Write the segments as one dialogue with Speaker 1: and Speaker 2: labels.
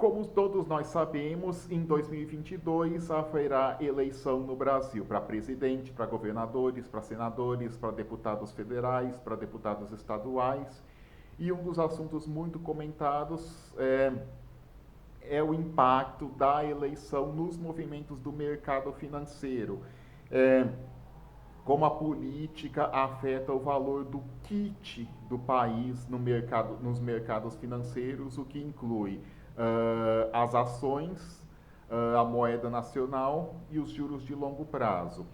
Speaker 1: como todos nós sabemos, em 2022 haverá eleição no Brasil para presidente, para governadores, para senadores, para deputados federais, para deputados estaduais. E um dos assuntos muito comentados é o impacto da eleição nos movimentos do mercado financeiro. É, como a política afeta o valor do kit do país no mercado, nos mercados financeiros, o que inclui as ações, a moeda nacional e os juros de longo prazo.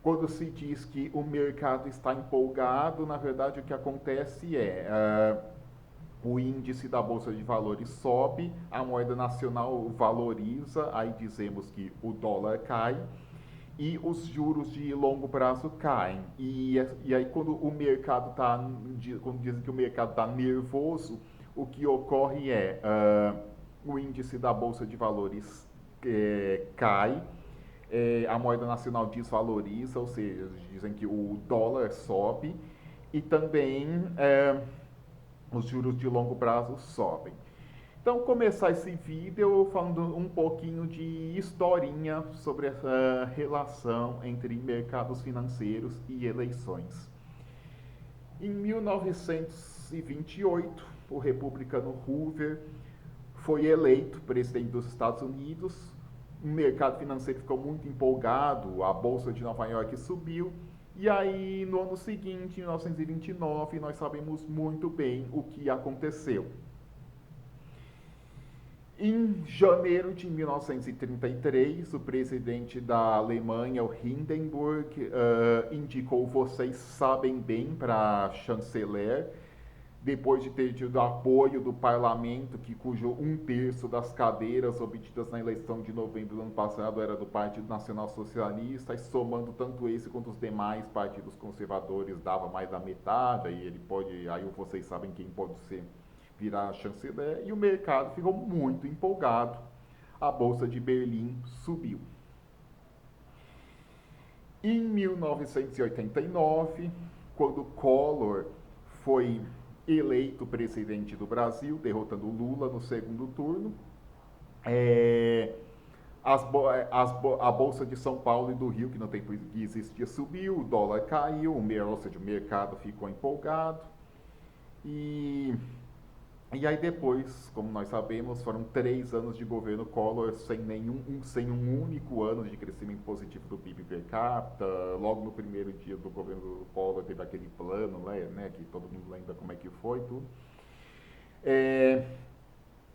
Speaker 1: Quando se diz que o mercado está empolgado, na verdade o que acontece o índice da Bolsa de Valores sobe, a moeda nacional valoriza, aí dizemos que o dólar cai, e os juros de longo prazo caem. E aí quando o mercado está, quando dizem que o mercado está nervoso, o que ocorre o índice da Bolsa de Valores cai, a moeda nacional desvaloriza, ou seja, dizem que o dólar sobe e também os juros de longo prazo sobem. Então, começar esse vídeo falando um pouquinho de historinha sobre essa relação entre mercados financeiros e eleições. Em 1928, o republicano Hoover foi eleito presidente dos Estados Unidos. O mercado financeiro ficou muito empolgado, a Bolsa de Nova York subiu. E aí, no ano seguinte, em 1929, nós sabemos muito bem o que aconteceu. Em janeiro de 1933, o presidente da Alemanha, o Hindenburg, indicou vocês sabem bem para chanceler, depois de ter tido apoio do parlamento, cujo 1/3 das cadeiras obtidas na eleição de novembro do ano passado era do Partido Nacional Socialista, e somando tanto esse quanto os demais partidos conservadores dava mais da metade, aí vocês sabem quem pode ser virar chanceler, e o mercado ficou muito empolgado. A Bolsa de Berlim subiu. Em 1989, quando Collor foi eleito presidente do Brasil, derrotando Lula no segundo turno, a Bolsa de São Paulo e do Rio, que no tempo que existia, subiu, o dólar caiu, ou seja, o mercado ficou empolgado. E aí depois, como nós sabemos, foram 3 anos de governo Collor sem um único ano de crescimento positivo do PIB per capita. Logo no primeiro dia do governo do Collor teve aquele plano, né, que todo mundo lembra como é que foi tudo.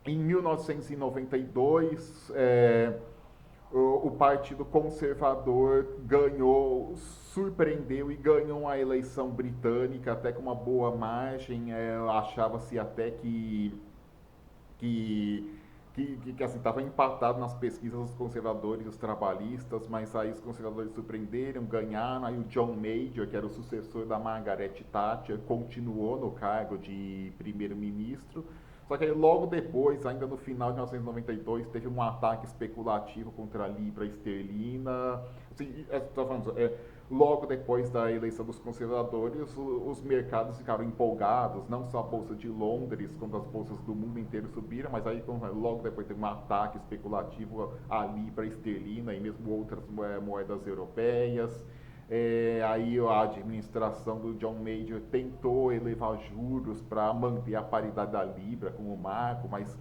Speaker 1: Em 1992, o Partido Conservador surpreendeu e ganhou a eleição britânica até com uma boa margem. Achava-se até que assim, estava empatado nas pesquisas os conservadores e os trabalhistas, mas aí os conservadores surpreenderam, ganharam. Aí o John Major, que era o sucessor da Margaret Thatcher, continuou no cargo de primeiro-ministro. Só que aí logo depois, ainda no final de 1992, teve um ataque especulativo contra a libra esterlina. Assim, logo depois da eleição dos conservadores, os mercados ficaram empolgados, não só a Bolsa de Londres, quando as bolsas do mundo inteiro subiram, mas aí logo depois teve um ataque especulativo à libra esterlina e mesmo outras moedas europeias. Aí a administração do John Major tentou elevar juros para manter a paridade da libra como marco, mas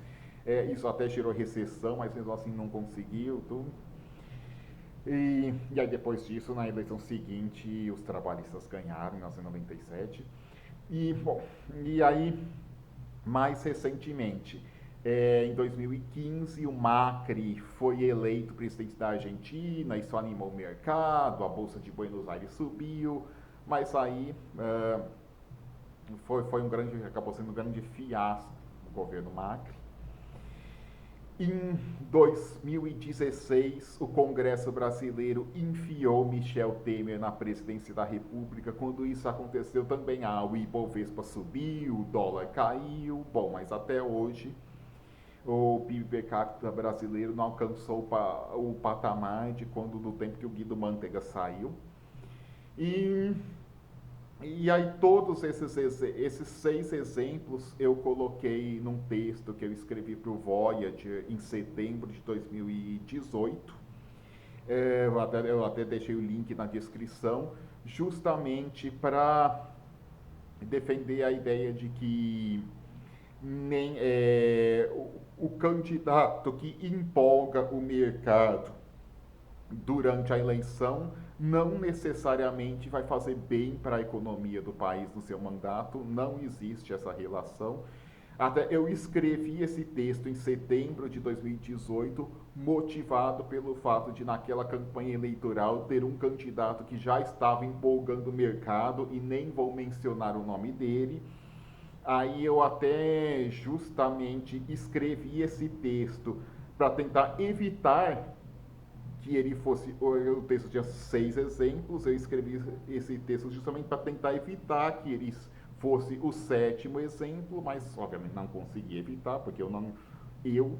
Speaker 1: isso até gerou recessão, mas mesmo assim não conseguiu. Tudo. E aí depois disso, na eleição seguinte, os trabalhistas ganharam em 1997. E aí, mais recentemente, em 2015, o Macri foi eleito presidente da Argentina, isso animou o mercado, a Bolsa de Buenos Aires subiu, mas aí acabou sendo um grande fiasco o governo Macri. Em 2016, o Congresso brasileiro enfiou Michel Temer na presidência da República. Quando isso aconteceu também, o Ibovespa subiu, o dólar caiu. Bom, mas até hoje o PIB per capita brasileiro não alcançou o patamar de quando do tempo que o Guido Mantega saiu. E E aí todos esses 6 exemplos eu coloquei num texto que eu escrevi para o Voyager em setembro de 2018. Eu até deixei o link na descrição, justamente para defender a ideia de que nem o candidato que empolga o mercado durante a eleição não necessariamente vai fazer bem para a economia do país no seu mandato, não existe essa relação. Até eu escrevi esse texto em setembro de 2018, motivado pelo fato de, naquela campanha eleitoral, ter um candidato que já estava empolgando o mercado, e nem vou mencionar o nome dele. Aí eu até justamente escrevi esse texto para tentar evitar que ele fosse. O texto tinha 6 exemplos, eu escrevi esse texto justamente para tentar evitar que ele fosse o 7º exemplo, mas obviamente não consegui evitar, porque eu,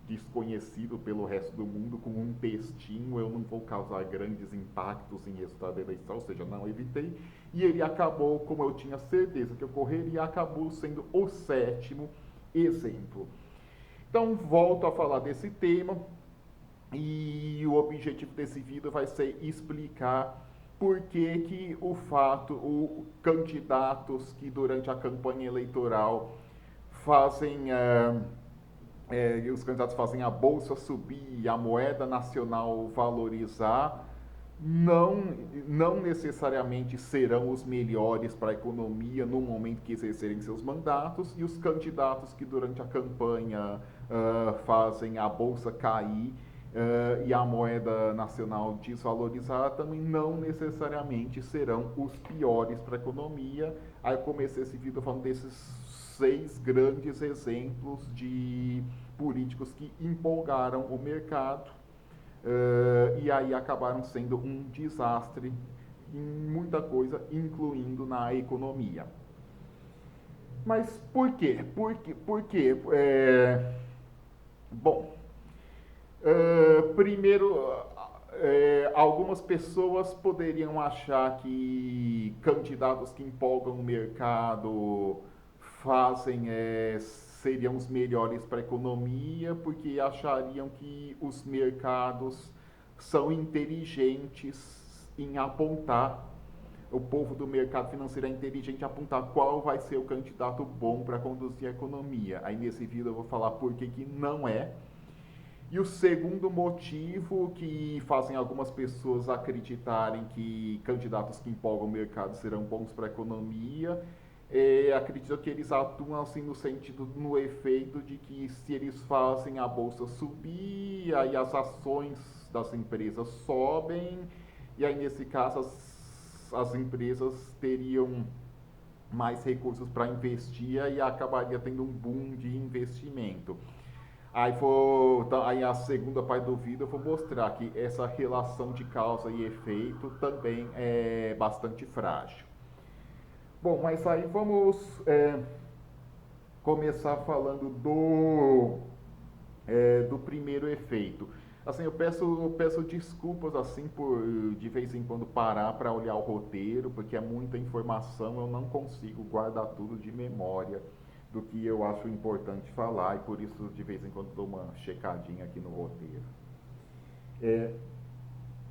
Speaker 1: desconhecido pelo resto do mundo, com um textinho, eu não vou causar grandes impactos em resultado da eleição, ou seja, não evitei. E ele acabou, como eu tinha certeza que ocorreria, acabou sendo o 7º exemplo. Então, volto a falar desse tema, e o objetivo desse vídeo vai ser explicar por que candidatos que durante a campanha eleitoral fazem os candidatos fazem a bolsa subir e a moeda nacional valorizar, não necessariamente serão os melhores para a economia no momento que exercerem seus mandatos, e os candidatos que durante a campanha fazem a bolsa cair e a moeda nacional desvalorizar, também não necessariamente serão os piores para a economia. Aí eu comecei esse vídeo falando desses 6 grandes exemplos de políticos que empolgaram o mercado e aí acabaram sendo um desastre em muita coisa, incluindo na economia. Mas por quê? Por quê? Bom, primeiro, algumas pessoas poderiam achar que candidatos que empolgam o mercado seriam os melhores para a economia, porque achariam que os mercados são inteligentes em apontar, o povo do mercado financeiro é inteligente em apontar qual vai ser o candidato bom para conduzir a economia. Aí nesse vídeo eu vou falar por que não é. E o segundo motivo que fazem algumas pessoas acreditarem que candidatos que empolgam o mercado serão bons para a economia, acredito que eles atuam assim no efeito de que, se eles fazem a bolsa subir, aí as ações das empresas sobem, e aí nesse caso as empresas teriam mais recursos para investir e acabaria tendo um boom de investimento. Aí a segunda parte do vídeo eu vou mostrar que essa relação de causa e efeito também é bastante frágil. Bom, mas aí vamos começar falando do primeiro efeito. Assim, eu peço desculpas assim por de vez em quando parar para olhar o roteiro, porque é muita informação, eu não consigo guardar tudo de memória do que eu acho importante falar, e por isso de vez em quando dou uma checadinha aqui no roteiro.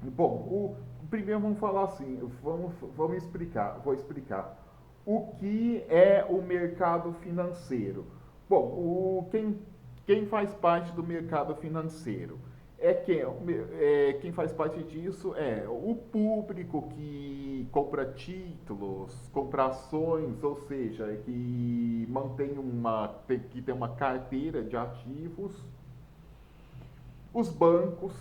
Speaker 1: Bom, primeiro vamos falar assim, vamos explicar, vou explicar o que é o mercado financeiro. Bom, quem faz parte do mercado financeiro quem faz parte disso é o público que compra títulos, compra ações, ou seja, que que tem uma carteira de ativos, os bancos,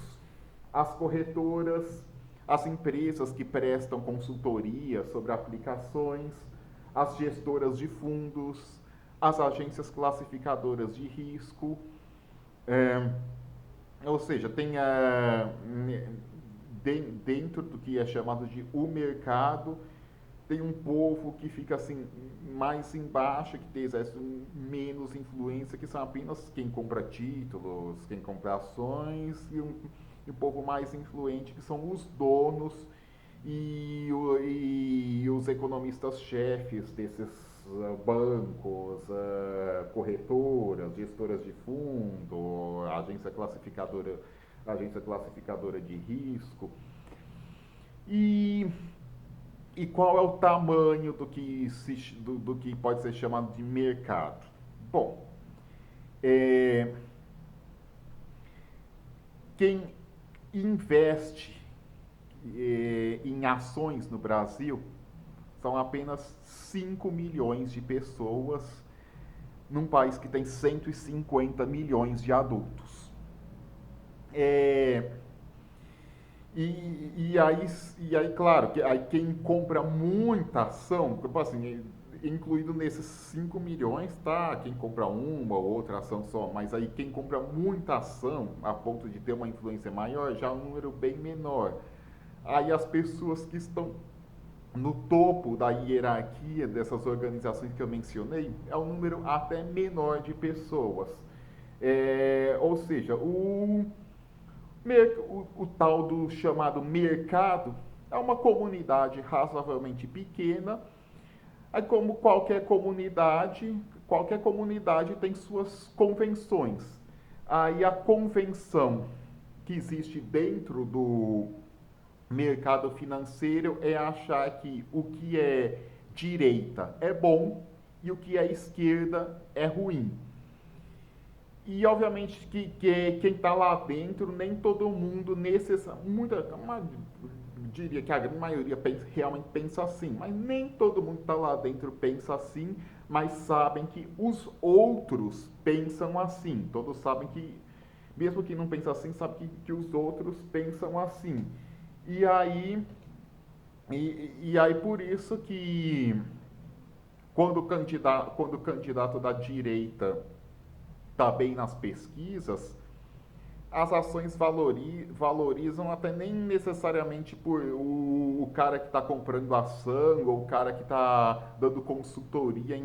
Speaker 1: as corretoras, as empresas que prestam consultoria sobre aplicações, as gestoras de fundos, as agências classificadoras de risco, é, ou seja, tem dentro do que é chamado de o mercado, tem um povo que fica assim mais embaixo, que exerce menos influência, que são apenas quem compra títulos, quem compra ações, e um povo mais influente, que são os donos e os economistas-chefes desses bancos, corretoras, gestoras de fundo, agência classificadora de risco. E, e qual é o tamanho do que pode ser chamado de mercado? Bom, é, quem investe em ações no Brasil são apenas 5 milhões de pessoas num país que tem 150 milhões de adultos. É, claro, aí quem compra muita ação, tipo assim, incluído nesses 5 milhões, tá? Quem compra uma ou outra ação só, mas aí quem compra muita ação, a ponto de ter uma influência maior, já é um número bem menor. Aí as pessoas que estão no topo da hierarquia dessas organizações que eu mencionei, é um número até menor de pessoas. Ou seja, o tal do chamado mercado é uma comunidade razoavelmente pequena. Aí, como qualquer comunidade tem suas convenções. Aí a convenção que existe dentro do mercado financeiro é achar que o que é direita é bom e o que é esquerda é ruim. E obviamente que quem está lá dentro, nem todo mundo diria que a grande maioria realmente pensa assim, mas nem todo mundo que está lá dentro pensa assim, mas sabem que os outros pensam assim. Todos sabem que, mesmo que não pensa assim, sabe que os outros pensam assim. E aí por isso que quando o candidato da direita está bem nas pesquisas, as ações valorizam até nem necessariamente por o cara que está comprando ação ou o cara que está dando consultoria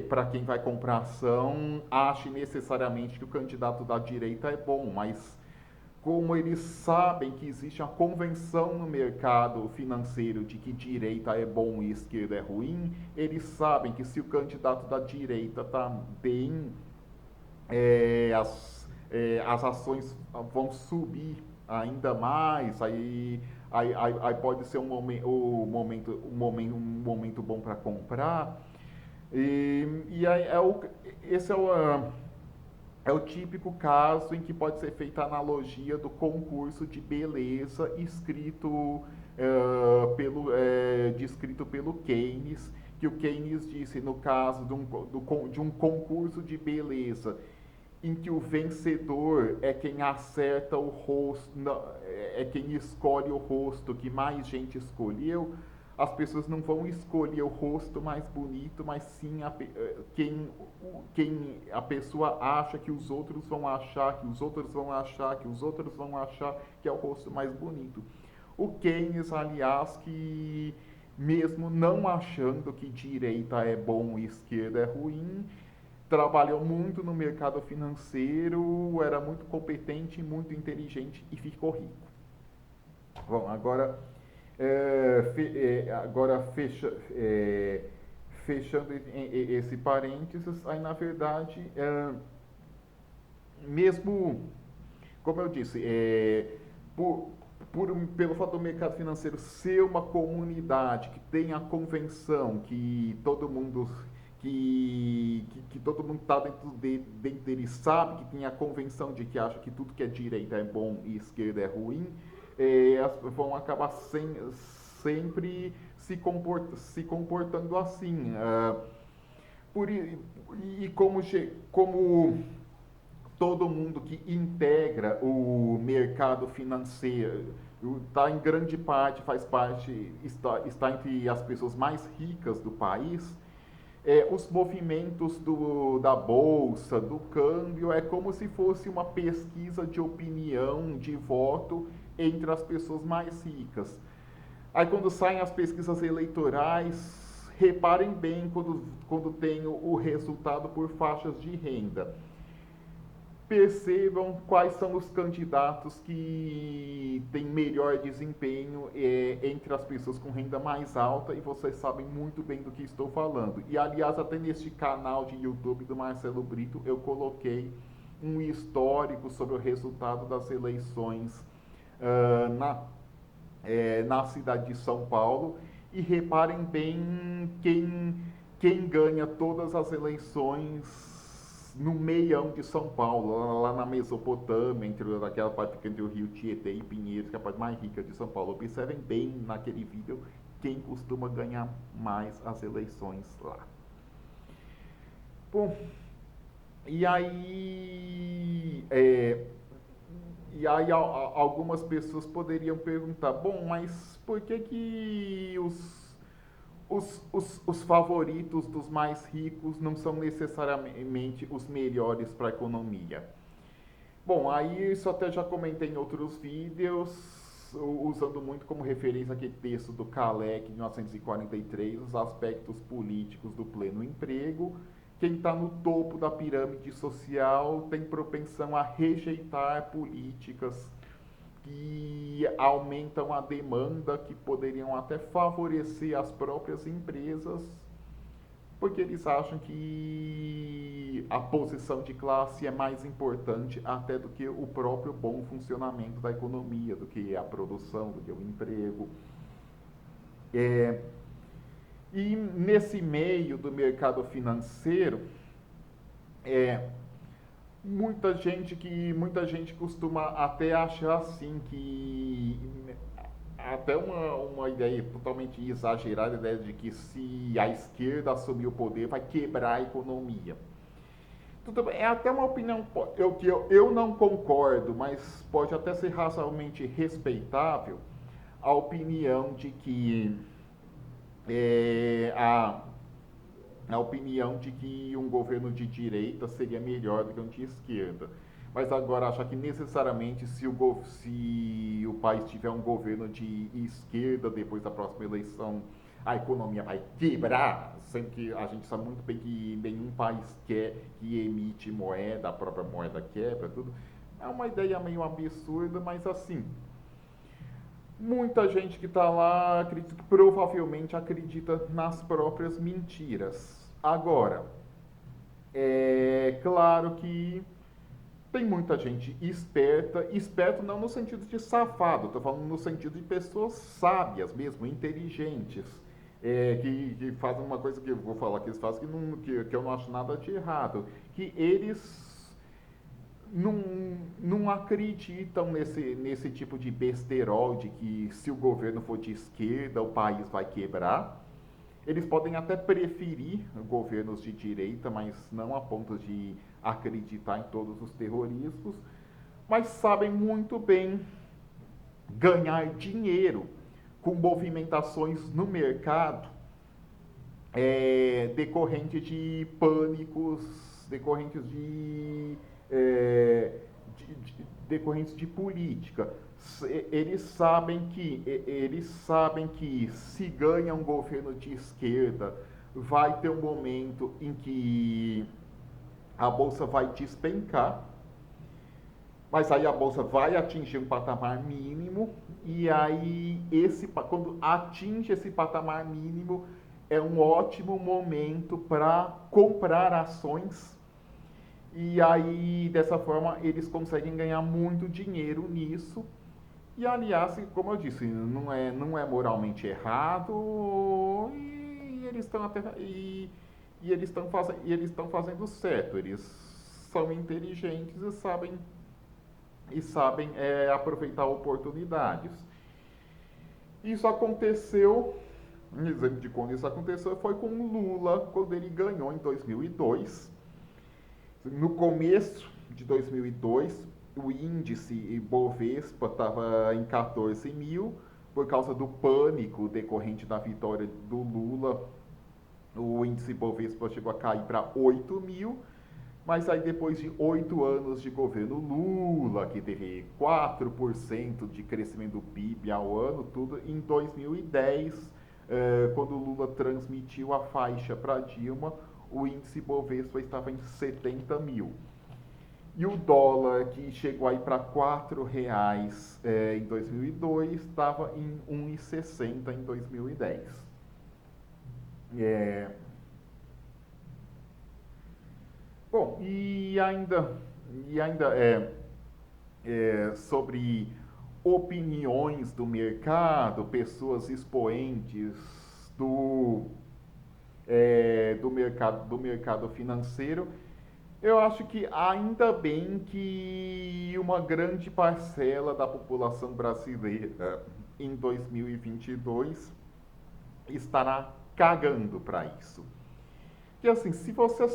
Speaker 1: para quem vai comprar ação, ache necessariamente que o candidato da direita é bom, mas como eles sabem que existe uma convenção no mercado financeiro de que direita é bom e esquerda é ruim, eles sabem que se o candidato da direita está bem, as ações vão subir ainda mais, aí pode ser um momento bom para comprar. E aí esse é o típico caso em que pode ser feita a analogia do concurso de beleza descrito pelo Keynes, que o Keynes disse no caso de um concurso de beleza, em que o vencedor é quem acerta o rosto, é quem escolhe o rosto que mais gente escolheu. As pessoas não vão escolher o rosto mais bonito, mas sim quem a pessoa acha que os outros vão achar, que os outros vão achar, que os outros vão achar que é o rosto mais bonito. O Keynes, aliás, que mesmo não achando que direita é bom e esquerda é ruim, trabalhou muito no mercado financeiro, era muito competente, muito inteligente e ficou rico. Bom, fechando esse parênteses, aí na verdade, mesmo, como eu disse, pelo fato do mercado financeiro ser uma comunidade que tem a convenção que todo mundo está dentro dele, sabe que tem a convenção de que acha que tudo que é direita é bom e esquerda é ruim, vão acabar sempre se comportando assim. Como todo mundo que integra o mercado financeiro está em grande parte, está entre as pessoas mais ricas do país, os movimentos da bolsa, do câmbio, é como se fosse uma pesquisa de opinião, de voto entre as pessoas mais ricas. Aí quando saem as pesquisas eleitorais, reparem bem quando tem o resultado por faixas de renda. percebam quais são os candidatos que têm melhor desempenho entre as pessoas com renda mais alta e vocês sabem muito bem do que estou falando. E aliás, até neste canal de YouTube do Marcelo Brito eu coloquei um histórico sobre o resultado das eleições na cidade de São Paulo e reparem bem quem ganha todas as eleições no meião de São Paulo, lá na Mesopotâmia, entre aquela parte entre o Rio Tietê e Pinheiros, que é a parte mais rica de São Paulo. Observem bem naquele vídeo quem costuma ganhar mais as eleições lá. Bom, e aí, algumas pessoas poderiam perguntar, bom, mas por que os favoritos dos mais ricos não são necessariamente os melhores para a economia? Bom, aí isso até já comentei em outros vídeos, usando muito como referência aquele texto do Kalec, de 1943, os aspectos políticos do pleno emprego. Quem está no topo da pirâmide social tem propensão a rejeitar políticas que aumentam a demanda, que poderiam até favorecer as próprias empresas, porque eles acham que a posição de classe é mais importante até do que o próprio bom funcionamento da economia, do que a produção, do que o emprego. E nesse meio do mercado financeiro, muita gente costuma até achar assim que até uma ideia totalmente exagerada, a ideia de que se a esquerda assumir o poder vai quebrar a economia. Tudo bem, é até uma opinião que eu não concordo, mas pode até ser razoavelmente respeitável a opinião de que a opinião de que um governo de direita seria melhor do que um de esquerda. Mas agora achar que necessariamente se o país tiver um governo de esquerda depois da próxima eleição, a economia vai quebrar, sendo que a gente sabe muito bem que nenhum país quer que emite moeda, a própria moeda quebra, tudo. É uma ideia meio absurda, mas assim, muita gente que está lá provavelmente acredita nas próprias mentiras. Agora, é claro que tem muita gente esperto não no sentido de safado, estou falando no sentido de pessoas sábias mesmo, inteligentes, que fazem uma coisa que eu vou falar que eles fazem que eu não acho nada de errado, que eles não acreditam nesse tipo de besterol de que se o governo for de esquerda o país vai quebrar. Eles podem até preferir governos de direita, mas não a ponto de acreditar em todos os terrorismos, mas sabem muito bem ganhar dinheiro com movimentações no mercado decorrentes de pânicos, decorrentes de política. Eles sabem que se ganha um governo de esquerda, vai ter um momento em que a bolsa vai despencar, mas aí a bolsa vai atingir um patamar mínimo, e aí quando atinge esse patamar mínimo, é um ótimo momento para comprar ações. E aí, dessa forma, eles conseguem ganhar muito dinheiro nisso. E, aliás, como eu disse, não é moralmente errado e eles estão eles estão fazendo certo. Eles são inteligentes e sabem aproveitar oportunidades. Isso aconteceu, um exemplo de quando isso aconteceu foi com o Lula, quando ele ganhou em 2002. No começo de 2002, o índice Bovespa estava em 14 mil, por causa do pânico decorrente da vitória do Lula. O índice Bovespa chegou a cair para 8 mil, mas aí depois de 8 anos de governo Lula, que teve 4% de crescimento do PIB ao ano, tudo, em 2010, quando o Lula transmitiu a faixa para Dilma, o índice Bovespa estava em 70 mil. E o dólar, que chegou aí para R$ 4 em 2002, estava em 1,60 em 2010. É, bom, e ainda sobre opiniões do mercado, pessoas expoentes do, do mercado financeiro. Eu acho que ainda bem que uma grande parcela da população brasileira em 2022 estará cagando para isso. Que assim, se você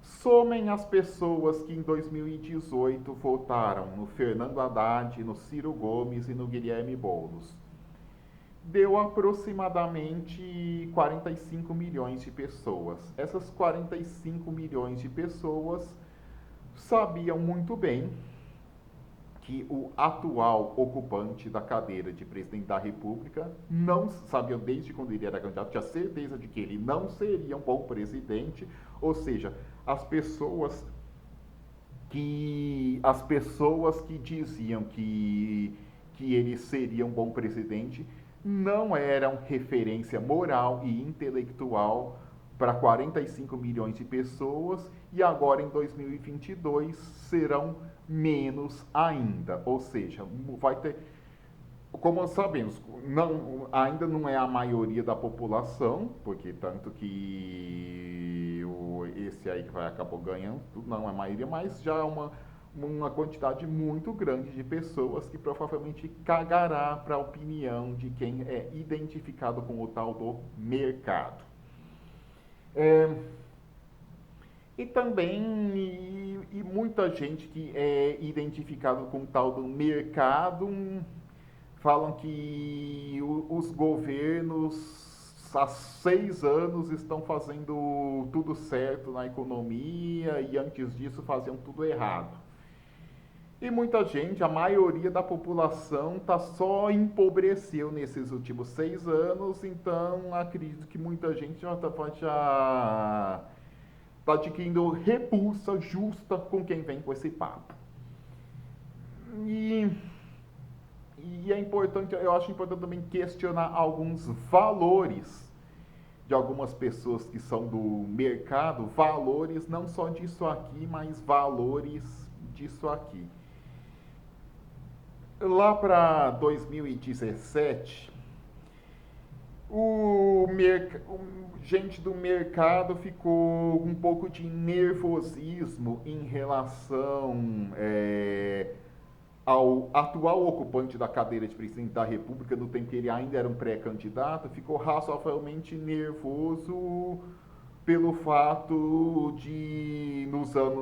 Speaker 1: somem as pessoas que em 2018 votaram no Fernando Haddad, no Ciro Gomes e no Guilherme Boulos, deu aproximadamente 45 milhões de pessoas. Essas 45 milhões de pessoas sabiam muito bem que o atual ocupante da cadeira de presidente da República não sabiam desde quando ele era candidato, tinha certeza de que ele não seria um bom presidente, ou seja, as pessoas que diziam que ele seria um bom presidente não eram referência moral e intelectual para 45 milhões de pessoas e agora em 2022 serão menos ainda. Ou seja, vai ter, como sabemos, ainda não é a maioria da população, porque tanto que esse aí que vai acabar ganhando, não é a maioria, mas já é uma quantidade muito grande de pessoas que provavelmente cagará para a opinião de quem é identificado com o tal do mercado. É, e também muita gente que é identificado com o tal do mercado falam que os governos há 6 anos estão fazendo tudo certo na economia e antes disso faziam tudo errado. E muita gente, a maioria da população, só empobreceu nesses últimos 6 anos, então acredito que muita gente já está adquirindo repulsa justa com quem vem com esse papo. E é importante, eu acho importante também questionar alguns valores de algumas pessoas que são do mercado, valores não só disso aqui, mas valores disso aqui. Lá para 2017, gente do mercado ficou um pouco de nervosismo em relação ao atual ocupante da cadeira de presidente da República, no tempo que ele ainda era um pré-candidato, ficou razoavelmente nervoso pelo fato de,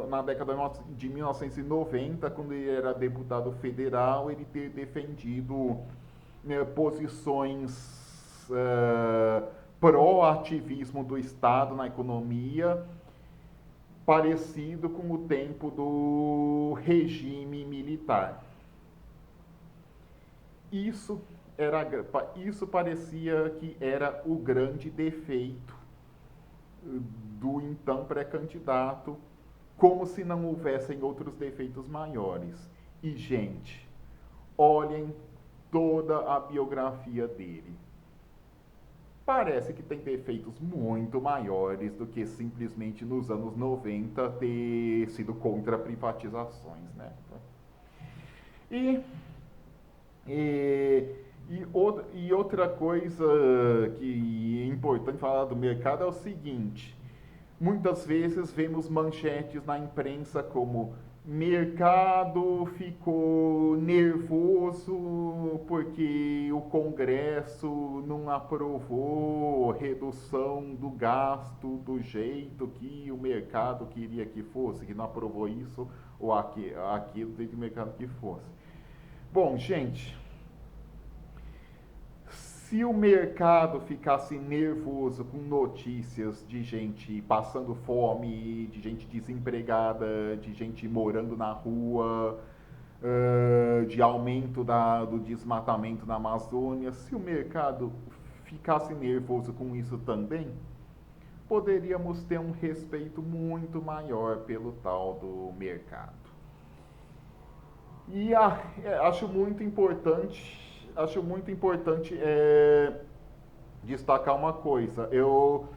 Speaker 1: na década de 1990, quando ele era deputado federal, ele ter defendido posições pró-ativismo do Estado na economia, parecido com o tempo do regime militar. Isso parecia que era o grande defeito do então pré-candidato, como se não houvessem outros defeitos maiores. E, gente, olhem toda a biografia dele. Parece que tem defeitos muito maiores do que simplesmente nos anos 90 ter sido contra privatizações, né? E outra coisa que é importante falar do mercado é o seguinte: muitas vezes vemos manchetes na imprensa como mercado ficou nervoso porque o Congresso não aprovou redução do gasto do jeito que o mercado queria que fosse, que não aprovou isso ou aquilo do jeito que o mercado que fosse. Bom, gente, se o mercado ficasse nervoso com notícias de gente passando fome, de gente desempregada, de gente morando na rua, de aumento do desmatamento na Amazônia, se o mercado ficasse nervoso com isso também, poderíamos ter um respeito muito maior pelo tal do mercado. E acho muito importante destacar uma coisa. Eu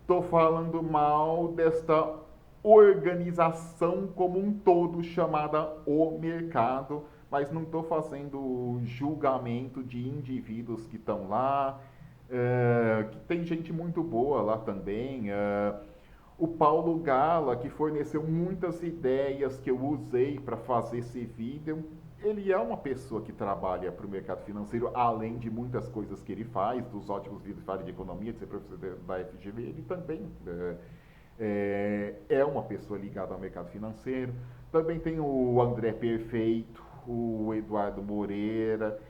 Speaker 1: estou falando mal desta organização como um todo chamada o mercado, mas não estou fazendo julgamento de indivíduos que estão lá, que tem gente muito boa lá também. O Paulo Gala, que forneceu muitas ideias que eu usei para fazer esse vídeo, ele é uma pessoa que trabalha para o mercado financeiro, além de muitas coisas que ele faz, dos ótimos vídeos que fala de economia, de ser professor da FGV, ele também é uma pessoa ligada ao mercado financeiro. Também tem o André Perfeito, o Eduardo Moreira,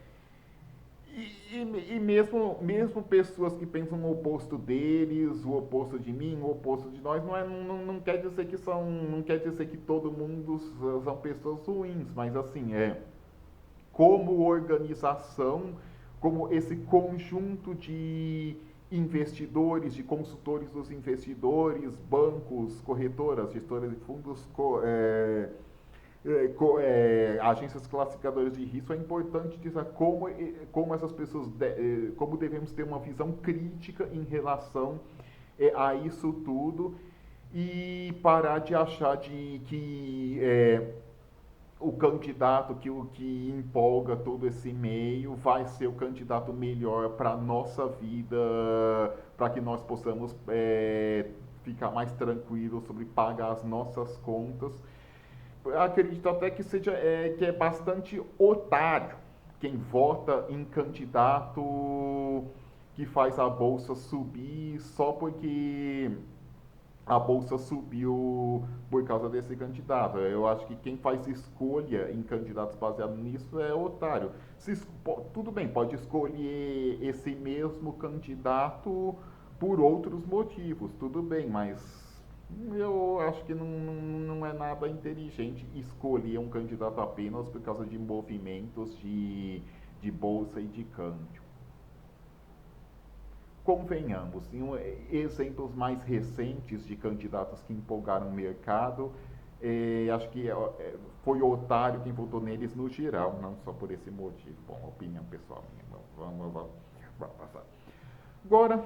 Speaker 1: e mesmo pessoas que pensam o oposto deles, o oposto de mim, o oposto de nós, não quer dizer que não quer dizer que todo mundo são pessoas ruins, mas assim, como organização, como esse conjunto de investidores, de consultores dos investidores, bancos, corretoras, gestoras de fundos, agências classificadoras de risco, é importante dizer como essas pessoas, como devemos ter uma visão crítica em relação a isso tudo e parar de achar que o candidato o que empolga todo esse meio vai ser o candidato melhor para a nossa vida, para que nós possamos ficar mais tranquilos sobre pagar as nossas contas. Acredito até que que é bastante otário quem vota em candidato que faz a bolsa subir só porque a bolsa subiu por causa desse candidato. Eu acho que quem faz escolha em candidatos baseado nisso é otário. Tudo bem, pode escolher esse mesmo candidato por outros motivos, tudo bem, mas eu acho que não é nada inteligente escolher um candidato apenas por causa de movimentos de bolsa e de câmbio. Convenhamos, em exemplos mais recentes de candidatos que empolgaram o mercado, acho que foi otário quem votou neles no geral, não só por esse motivo. Bom, opinião pessoal minha. Vamos passar. Agora,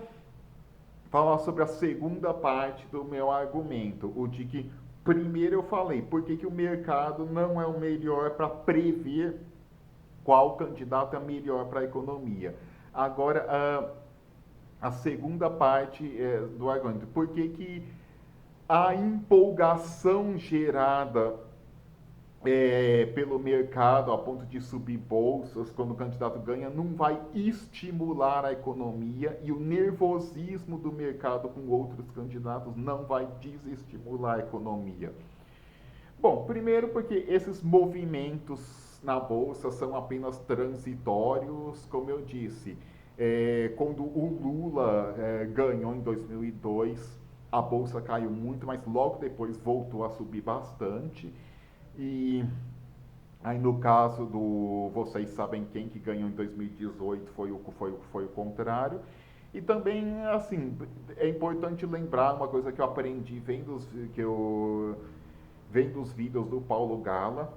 Speaker 1: falar sobre a segunda parte do meu argumento, o de que primeiro eu falei por que o mercado não é o melhor para prever qual candidato é melhor para a economia. Agora, a segunda parte do argumento, por que a empolgação gerada pelo mercado a ponto de subir bolsas quando o candidato ganha não vai estimular a economia e o nervosismo do mercado com outros candidatos não vai desestimular a economia. Bom, primeiro porque esses movimentos na bolsa são apenas transitórios, como eu disse. Quando o Lula ganhou em 2002, a bolsa caiu muito, mas logo depois voltou a subir bastante. E aí no caso vocês sabem quem que ganhou em 2018 foi o contrário. E também, assim, é importante lembrar uma coisa que eu aprendi vendo os vídeos do Paulo Gala.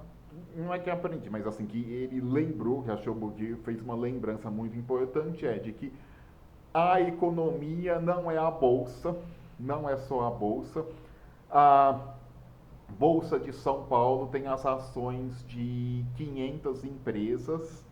Speaker 1: Não é que eu aprendi, mas assim, que ele lembrou, que achou que fez uma lembrança muito importante, de que a economia não é a bolsa, não é só a bolsa. A Bolsa de São Paulo tem as ações de 500 empresas.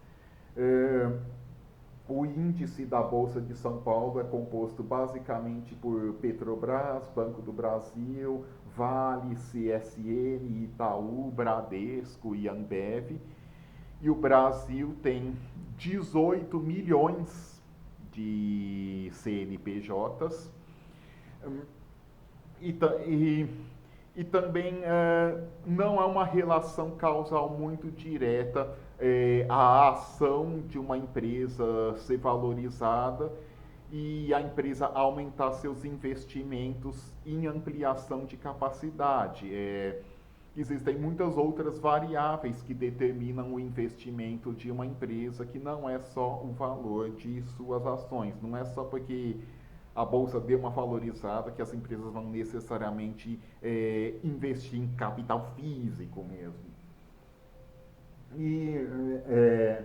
Speaker 1: O índice da Bolsa de São Paulo é composto basicamente por Petrobras, Banco do Brasil, Vale, CSN, Itaú, Bradesco e Ambev. E o Brasil tem 18 milhões de CNPJs. E também não há uma relação causal muito direta a ação de uma empresa ser valorizada e a empresa aumentar seus investimentos em ampliação de capacidade. Existem muitas outras variáveis que determinam o investimento de uma empresa, que não é só o valor de suas ações. Não é só porque a bolsa dê uma valorizada, que as empresas vão necessariamente investir em capital físico mesmo. E, é,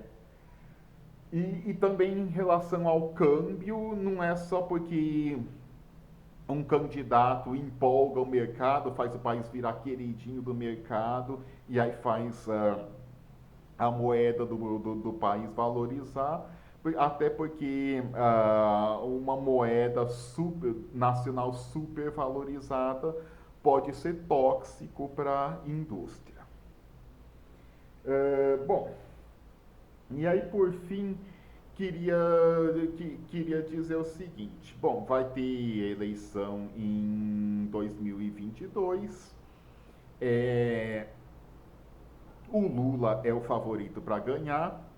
Speaker 1: e também em relação ao câmbio, não é só porque um candidato empolga o mercado, faz o país virar queridinho do mercado e aí faz a moeda do país valorizar, até porque uma moeda nacional super valorizada pode ser tóxico para a indústria. Bom, e aí por fim queria, queria dizer o seguinte: bom, vai ter eleição em 2022. É, o Lula é o favorito para ganhar.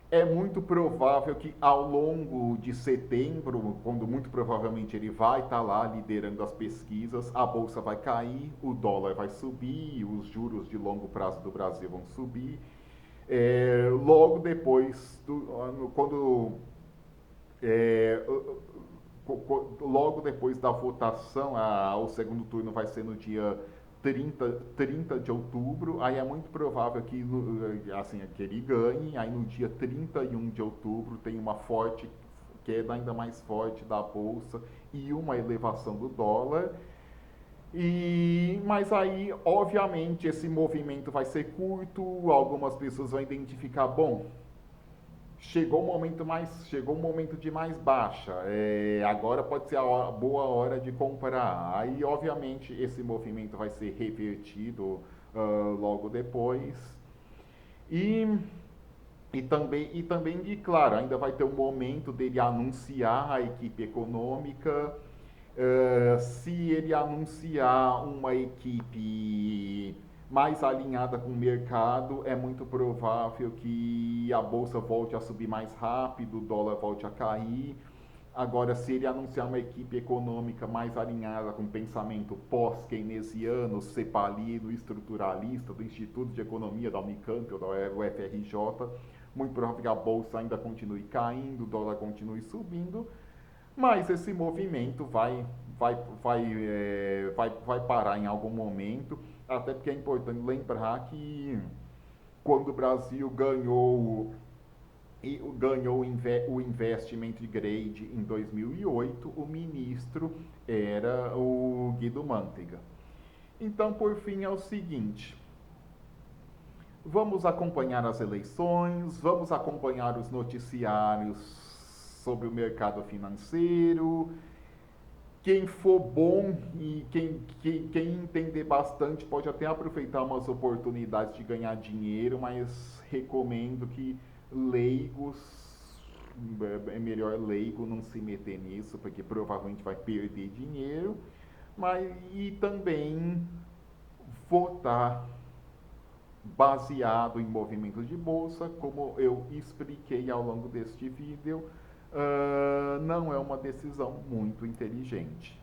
Speaker 1: É muito provável que ao longo de setembro, quando muito provavelmente ele vai estar lá liderando as pesquisas, a bolsa vai cair, o dólar vai subir, os juros de longo prazo do Brasil vão subir. Logo depois, quando é, logo depois da votação, o segundo turno vai ser no dia 30 de outubro, aí é muito provável que, assim, que ele ganhe, aí no dia 31 de outubro tem uma forte queda ainda mais forte da bolsa e uma elevação do dólar. Mas aí, obviamente, esse movimento vai ser curto, algumas pessoas vão identificar, bom, chegou um momento de mais baixa. Agora pode ser a boa hora de comprar. Aí, obviamente, esse movimento vai ser revertido logo depois. E, e claro, ainda vai ter um momento dele anunciar a equipe econômica. Se ele anunciar uma equipe mais alinhada com o mercado, é muito provável que a bolsa volte a subir mais rápido, o dólar volte a cair. Agora, se ele anunciar uma equipe econômica mais alinhada com o pensamento pós-keynesiano, cepalino, estruturalista, do Instituto de Economia da Unicamp ou da UFRJ, muito provável que a bolsa ainda continue caindo, o dólar continue subindo, mas esse movimento vai parar em algum momento, até porque é importante lembrar que quando o Brasil ganhou o investment grade em 2008, o ministro era o Guido Mantega. Então, por fim, é o seguinte: vamos acompanhar as eleições, vamos acompanhar os noticiários sobre o mercado financeiro. Quem for bom e quem entender bastante pode até aproveitar umas oportunidades de ganhar dinheiro, mas recomendo que leigos, é melhor leigo não se meter nisso, porque provavelmente vai perder dinheiro, mas e também votar baseado em movimentos de bolsa, como eu expliquei ao longo deste vídeo, não é uma decisão muito inteligente.